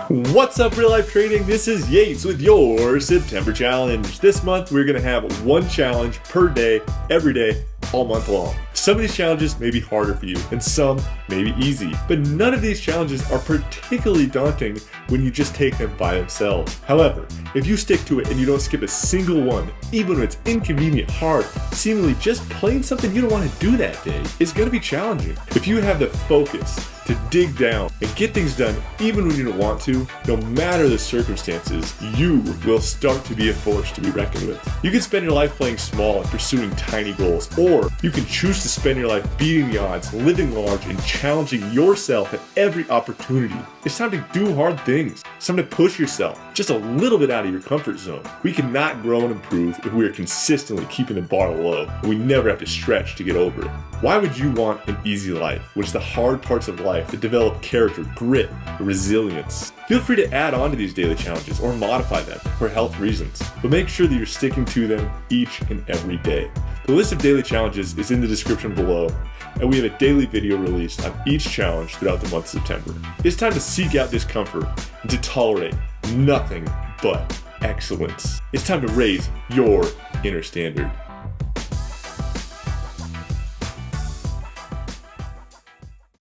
What's up, real life trading? This is Yates with your September challenge. This month we're going to have one challenge per day, every day, all month long. Some of these challenges may be harder for you and some may be easy, but none of these challenges are particularly daunting when you just take them by themselves. However, if you stick to it and you don't skip a single one, even when it's inconvenient, hard, seemingly just plain something you don't want to do that day, it's going to be challenging. If you have the focus to dig down and get things done even when you don't want to, no matter the circumstances, you will start to be a force to be reckoned with. You can spend your life playing small and pursuing tiny goals, or you can choose to spend your life beating the odds, living large, and challenging yourself at every opportunity. It's time to do hard things. It's time to push yourself just a little bit out of your comfort zone. We cannot grow and improve if we are consistently keeping the bar low, and we never have to stretch to get over it. Why would you want an easy life, which is the hard parts of life that develop character, grit, and resilience? Feel free to add on to these daily challenges or modify them for health reasons, but make sure that you're sticking to them each and every day. The list of daily challenges is in the description below, and we have a daily video released on each challenge throughout the month of September. It's time to seek out discomfort and to tolerate nothing but excellence. It's time to raise your inner standard.